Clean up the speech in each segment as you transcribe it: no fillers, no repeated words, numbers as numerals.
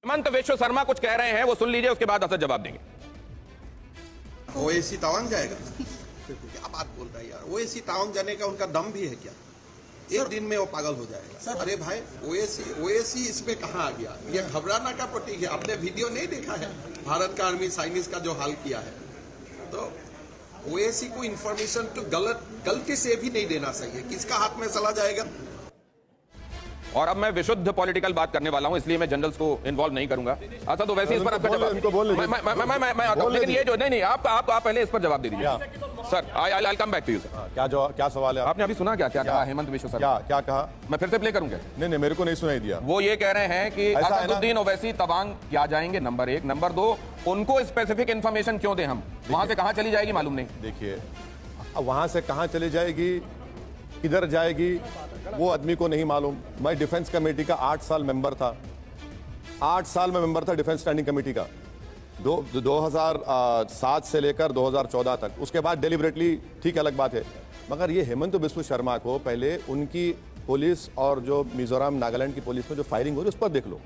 हेमंत विश्व शर्मा कुछ कह रहे हैं, वो सुन लीजिए, उसके बाद असद जवाब देंगे। ओएसी तवांग जाएगा? क्या बात बोल रहा है यार। ओएसी तवांग जाने का उनका दम भी है क्या? एक दिन में वो पागल हो जाएगा। अरे भाई, ओएसी इसमें कहाँ आ गया? ये घबराना का प्रतीक है। आपने वीडियो नहीं देखा है भारत का आर्मी साइनिस का जो हाल किया है? तो ओएसी को इंफॉर्मेशन तो गलती से भी नहीं देना चाहिए। किसका हाथ में चला जाएगा? और अब मैं विशुद्ध पॉलिटिकल बात करने वाला हूं, इसलिए मैं जनरल्स को इन्वॉल्व नहीं करूंगा। अच्छा, तो वैसे इस पर आपका जवाब मैं आता हूं, लेकिन ये जो नहीं आप पहले इस पर जवाब दे दीजिए sir. I come back to you sir. क्या सवाल है? आपने अभी सुना क्या कहा हेमंत विश्व शर्मा? क्या कहा? मैं फिर से प्ले करूं क्या? नहीं, मेरे को नहीं सुनाई दिया। वो ये कह रहे हैं कि असदुद्दीन ओवैसी तवांग क्या जाएंगे, नंबर एक। नंबर दो, उनको स्पेसिफिक इन्फॉर्मेशन क्यों दें हम? वहां से कहां चली जाएगी मालूम नहीं। देखिए, वहां से कहां चली जाएगी, किधर जाएगी, वो आदमी को नहीं मालूम। मैं डिफेंस कमेटी का 8 साल मेंबर था। 8 साल में मेंबर था डिफेंस स्टैंडिंग कमेटी का, 2007 से लेकर 2014 तक। उसके बाद डेलिबरेटली, ठीक अलग बात है। मगर ये हेमंत बिस्व शर्मा को पहले उनकी पुलिस और जो मिजोरम नागालैंड की पुलिस में जो फायरिंग हो रही है उस पर देख लो।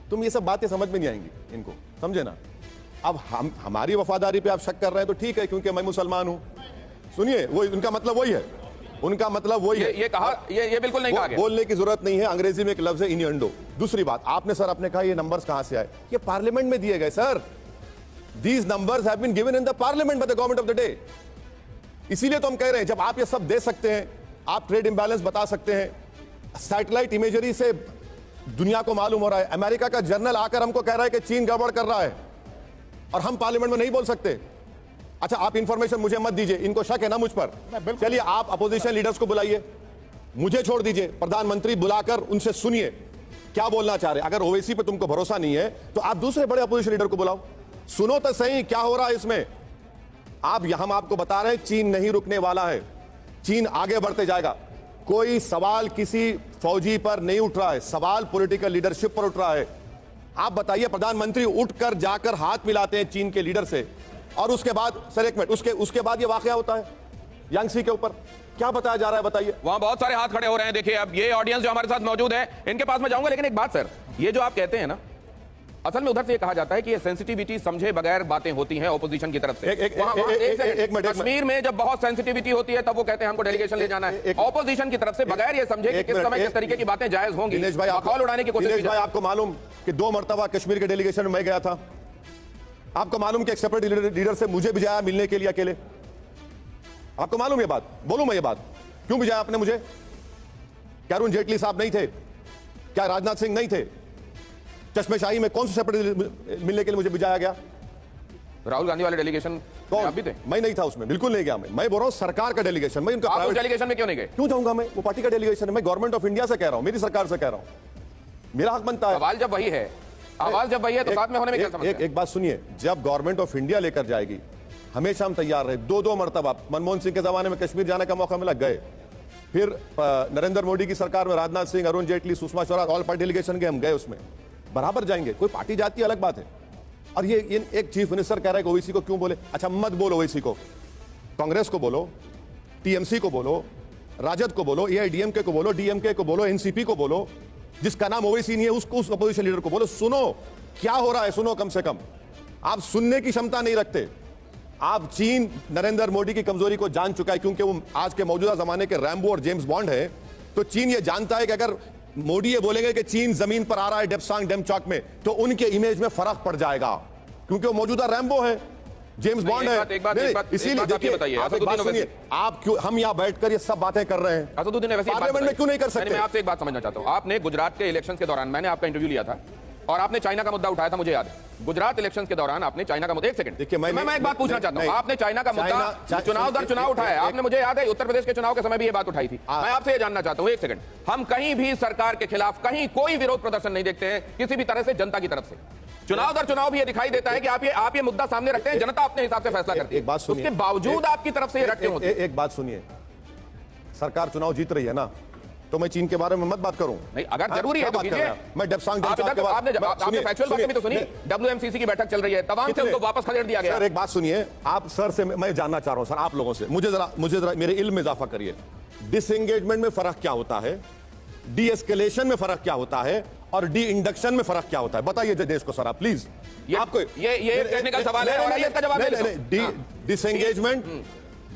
तुम ये सब बातें समझ में नहीं आएंगी इनको, समझे ना। अब हमारी वफादारी पे आप शक कर रहे हैं तो ठीक है, क्योंकि मैं मुसलमान हूं। सुनिए, वो उनका मतलब वही है, उनका मतलब वही है। ये कहा, ये बिल्कुल नहीं कहा गया। बोलने की जरूरत नहीं है। अंग्रेजी में एक लफ्ज है इनियंडो। दूसरी बात, आपने सर आपने कहा ये नंबर्स कहां से आए? ये पार्लियामेंट में दिए गए sir. These numbers have been given in the parliament by the government of the day. इसीलिए तो हम कह रहे हैं, जब आप ये सब दे सकते हैं, आप ट्रेड इंबैलेंस बता सकते हैं, सैटेलाइट इमेजरी से दुनिया को मालूम हो रहा है। अमेरिका का जर्नल आकर हमको कह रहा है कि चीन गड़बड़ कर रहा है, और हम पार्लियामेंट में नहीं बोल सकते। अच्छा, आप इंफॉर्मेशन मुझे मत दीजिए, इनको शक है ना मुझ पर। चलिए, आप अपोजिशन लीडर्स को बुलाइए, मुझे छोड़ दीजिए। प्रधानमंत्री बुलाकर उनसे सुनिए क्या बोलना चाह रहे हैं। अगर ओवैसी पे तुमको भरोसा नहीं है तो आप दूसरे बड़े अपोजिशन लीडर को बुलाओ, सुनो तो सही क्या हो रहा है इसमें। हम आपको बता रहे हैं, चीन नहीं रुकने वाला है, चीन आगे बढ़ते जाएगा। कोई सवाल किसी फौजी पर नहीं उठ रहा है, सवाल पॉलिटिकल लीडरशिप पर उठ रहा है। आप बताइए, प्रधानमंत्री उठकर जाकर हाथ मिलाते हैं चीन के लीडर से, और उसके बाद सर एक मिनट, उसके बाद ये वाकया होता है यांगसी के ऊपर। क्या बताया जा रहा है बताइए? वहां बहुत सारे हाथ खड़े हो रहे हैं। देखिए, अब ये ऑडियंस जो हमारे साथ मौजूद है, इनके पास मैं जाऊंगा, लेकिन एक बात सर, ये जो आप कहते हैं ना, असल में उधर से ये कहा जाता है कि ये सेंसिटिविटी समझे बगैर बातें होती हैं ऑपोजिशन की तरफ से। कश्मीर में जब बहुत सेंसिटिविटी होती है तब वो कहते हैं हमको डेलीगेशन ले जाना है। ऑपोजिशन की तरफ से बगैर ये समझे कि किस समय किस तरीके की बातें जायज होंगी, मखौल उड़ाने की कोशिश। आपको मालूम कि 2 मरतबा कश्मीर के डेलीगेशन में मैं गया था। आपको मालूम कि एक सेपरेट लीडर से मुझे भिजाया मिलने के लिए अकेले। आपको मालूम ये बात? बोलूं मैं ये बात क्यों भिजाया आपने मुझे? क्या अरुण जेटली साहब नहीं थे? क्या राजनाथ सिंह नहीं थे? चश्मेशाही में कौन से सेपरेट मिलने के लिए मुझे भिजाया गया? राहुल गांधी वाले डेलीगेशन कौन? आप भी थे? मैं नहीं था उसमें, बिल्कुल नहीं गया। मैं बोल रहा हूं सरकार का डेलीगेशन। मैं उनका उस डेलीगेशन में क्यों नहीं गए? क्यों जाऊंगा मैं? वो पार्टी का डेलीगेशन है। मैं गवर्नमेंट ऑफ इंडिया से कह रहा हूं, मेरी सरकार से कह रहा हूं, मेरा हक बनता है। सवाल जब वही है, आवाज जब वही है, तो साथ में होने में क्या समस्या है? एक बात सुनिए, जब गवर्नमेंट ऑफ इंडिया लेकर जाएगी, हमेशा हम तैयार रहे। 2 मरतबा मनमोहन सिंह के जमाने में कश्मीर जाने का मौका मिला, गए। फिर नरेंद्र मोदी की सरकार में Rajnath Singh, Arun Jaitley, Sushma Swaraj, all party delegation गए, हम गए, उसमें बराबर जाएंगे। कोई पार्टी जाती है अलग बात है। और ये एक चीफ मिनिस्टर कह रहा है कि ओवैसी को क्यों बोले? अच्छा, मत बोलो ओवैसी को, कांग्रेस को बोलो, टीएमसी को बोलो, राजद को बोलो, एआईडीएमके को बोलो, डीएमके को बोलो, एनसीपी को बोलो, जिसका नाम ओवैसी नहीं है उसको, उस अपोजिशन लीडर को बोलो, सुनो क्या हो रहा है, सुनो। कम से कम आप सुनने की क्षमता नहीं रखते। आप चीन नरेंद्र मोदी की कमजोरी को जान चुका है, क्योंकि वो आज के मौजूदा जमाने के रैम्बो और जेम्स बॉन्ड है। तो चीन ये जानता है कि अगर मोदी ये बोलेंगे कि चीन जमीन पर आ रहा है डेप्सांग डेमचौक में, तो उनके इमेज में फर्क पड़ जाएगा, क्योंकि वो मौजूदा रैम्बो है, जेम्स बॉन्ड है। इसीलिए देखिए, आप क्यों, हम यहाँ बैठकर ये सब बातें कर रहे हैं, पार्लियामेंट में क्यों नहीं कर सकते? मैं आपसे एक बात समझना चाहता हूं। आपने गुजरात के इलेक्शंस के दौरान, मैंने आपका इंटरव्यू लिया था और आपने चाइना का मुद्दा उठाया था, मुझे याद है। गुजरात इलेक्शंस के दौरान आपने चाइना का मुद्दा, एक सेकंड देखिए, मैं एक बात पूछना चाहता हूं। आपने चाइना का मुद्दा चुनाव दर चुनाव उठाया, आपने, मुझे याद है, उत्तर प्रदेश के चुनाव के समय भी ये बात उठाई थी। मैं आपसे ये जानना चाहता हूं, एक सेकंड, हम कहीं भी सरकार के खिलाफ कहीं कोई विरोध प्रदर्शन नहीं देखते हैं किसी भी तरह से जनता की तरफ से। चुनाव दर चुनाव भी ये दिखाई देता है कि आप ये मुद्दा सामने रखते हैं, जनता अपने हिसाब से फैसला करती है। उसके बावजूद आपकी तरफ से ये रखते हैं। एक बात सुनिए, सरकार चुनाव जीत रही है ना, तो मैं चीन के बारे में मत बात करूं। नहीं, अगर जरूरी है तो कीजिए। मैं डेप्सांग आपने फैक्चुअल बातें भी तो सुनी। डब्ल्यूएमसीसी की बैठक चल रही है, तमाम से उनको वापस खदेड़ दिया गया। सर एक बात सुनिए, आप सर से मैं जानना चाह रहा हूं, सर आप लोगों से, मुझे जरा मेरे इल्म में इजाफा करिए। डिसएंगेजमेंट में फर्क क्या होता है? डी एस्केलेशन में फर्क क्या होता है और डी इंडक्शन में फर्क क्या होता है, बताइए देश को सर आप प्लीज। आपको ये टेक्निकल सवाल है और इसका जवाब दे दो। डिसएंगेजमेंट,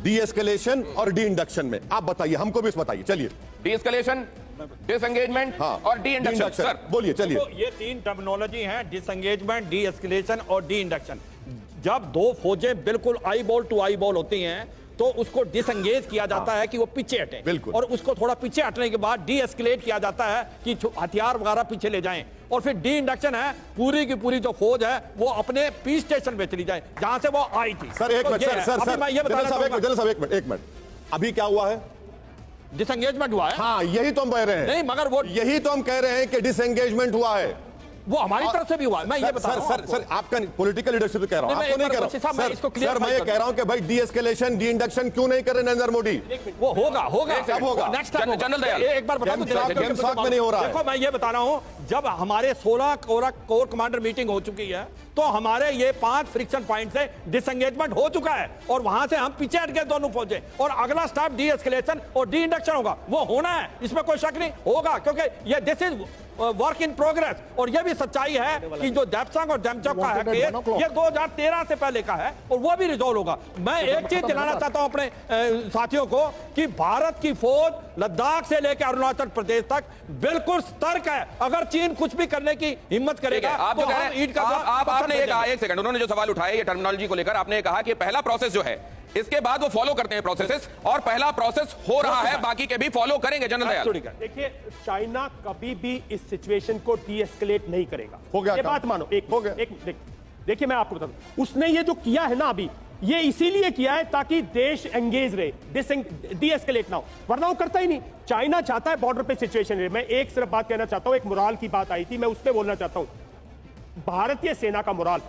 डी एस्केलेशन और डी इंडक्शन में आप बताइए, हमको भी बताइए, चलिए। डी एस्केलेशन, डिसएंगेजमेंट और डी इंडक्शन। सर बोलिए, चलिए। तो ये तीन टर्मिनोलॉजी हैं, डिसएंगेजमेंट, डी एस्केलेशन और डी इंडक्शन। जब दो फौजें बिल्कुल eyeball to eyeball होती हैं तो उसको डिसएंगेज किया जाता है कि वो पीछे हटे, बिल्कुल। और उसको थोड़ा पीछे हटने के बाद डी एस्केलेट किया जाता है कि हथियार वगैरह पीछे ले जाएं, और फिर डी इंडक्शन है पूरी की पूरी जो फौज है वो अपने पीस स्टेशन पे चली जाए जहां से वो आई थी। सर एक मिनट, सर मैं ये बताना चाहूंगा, एक मिनट, अभी क्या हुआ है? डिसएंगेजमेंट हुआ है। हाँ, यही तो हम कह रहे हैं। नहीं, मगर वो यही तो हम कह रहे हैं कि डिसएंगेजमेंट हुआ है, वो हमारी तरफ से भी हुआ है। मैं ये बता रहा हूं सर आपका पॉलिटिकल लीडरशिप कह रहा हूं, आपको नहीं कह रहा हूं सर। मैं ये कह रहा हूं कि भाई डी एस्केलेशन, डी इंडक्शन क्यों नहीं कर रहे नरेंद्र मोदी? वो होगा कब होगा? नेक्स्ट टाइम जनरल दयाल, एक बार बता दूं, गेम शॉट में नहीं हो रहा है। देखो मैं ये बता रहा हूं, जब हमारे 16 कोर कमांडर मीटिंग हो चुकी है तो हमारे ये 5 फ्रिक्शन पॉइंट से डिसएंगेजमेंट हो चुका है और वहां से हम पीछे हट गए दोनों फौजें, और अगला स्टेप डी एस्केलेशन और डी इंडक्शन होगा। वो होना है, इसमें कोई शक नहीं, होगा, क्योंकि ये this is work in progress. और ये भी सच्चाई है कि जो डेप्सांग और डेमचौक का है केस, ये 2013 से पहले का है और वो भी रिजॉल्व होगा। मैं एक चीज दिलाना चाहता हूं अपने साथियों को कि भारत की फौज लद्दाख से लेकर अरुणाचल प्रदेश तक बिल्कुल सतर्क है। अगर चीन कुछ भी करने की हिम्मत करेगा आप जो कह रहे हैं, आपने ये कहा, एक सेकंड, उन्होंने जो सवाल उठाए ये टर्मिनोलॉजी को लेकर, आपने कहा कि पहला प्रोसेस जो है इसके बाद वो फॉलो करते हैं प्रोसेसेस, और पहला प्रोसेस हो रहा है, बाकी के भी फॉलो करेंगे। जनरल दयाल, देखिए, चाइना कभी भी इस सिचुएशन को डी एस्केलेट नहीं करेगा। हो गया ये काम। बात मानो, हो गया। देखिए मैं आपको बता दूं, उसने ये जो किया है ना अभी, ये इसीलिए किया है ताकि देश एंगेज रहे, डी एस्केलेट ना हो, वरना वो करता ही नहीं। चाइना चाहता है बॉर्डर पे सिचुएशन रहे। मैं एक सिर्फ बात कहना चाहता हूं, एक मोराल की बात आई थी, मैं उस पर बोलना चाहता हूं। भारतीय सेना का मोराल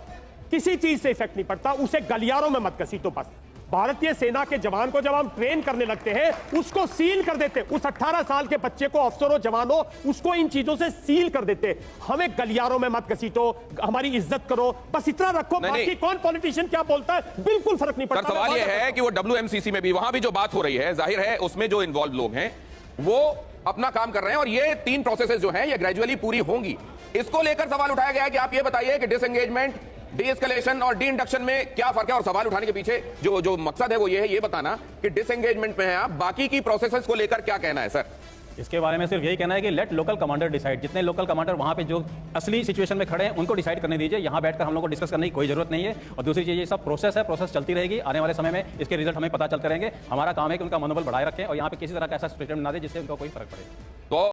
किसी चीज से इफेक्ट नहीं पड़ता, उसे गलियारों में मत घसीटो बस। भारतीय सेना के जवान को जब हम ट्रेन करने लगते हैं उसको सील कर देते, उस 18 साल के बच्चे को, अफसर हो जवान हो, उसको इन चीजों से सील कर देते। हमें गलियारों में मत घसीटो, हमारी इज्जत करो, बस इतना रखो। बाकी कौन पॉलिटिशियन क्या बोलता है बिल्कुल फर्क नहीं पड़ता। सवाल यह है कि वो WMCC में भी, वहां भी जो बात हो रही है, जाहिर है उसमें जो इन्वॉल्व लोग हैं वो अपना काम कर रहे हैं, और ये 3 प्रोसेसेस जो हैं ये ग्रेजुअली पूरी होंगी। इसको लेकर सवाल उठाया गया है कि आप ये बताइए कि डिसएंगेजमेंट, डी एस्केलेशन और डी इंडक्शन में क्या फर्क है, और सवाल उठाने के पीछे जो मकसद है वो ये है, ये बताना कि डिसएंगेजमेंट में है आप, बाकी की प्रोसेसेस को लेकर क्या कहना है सर? इसके बारे में सिर्फ यही कहना है कि लेट लोकल कमांडर डिसाइड। जितने लोकल कमांडर वहां पे जो असली सिचुएशन में खड़े हैं उनको डिसाइड करने दीजिए, यहां बैठकर हम लोग को डिस्कस करने की कोई जरूरत नहीं है। और दूसरी चीज, ये सब प्रोसेस है, प्रोसेस चलती रहेगी, आने वाले समय में इसके रिजल्ट हमें पता चलते रहेंगे। हमारा काम है कि उनका मनोबल बढ़ाए रखें और यहाँ पे किसी तरह का ऐसा स्टेटमेंट ना दे जिससे उनको कोई फर्क पड़े। तो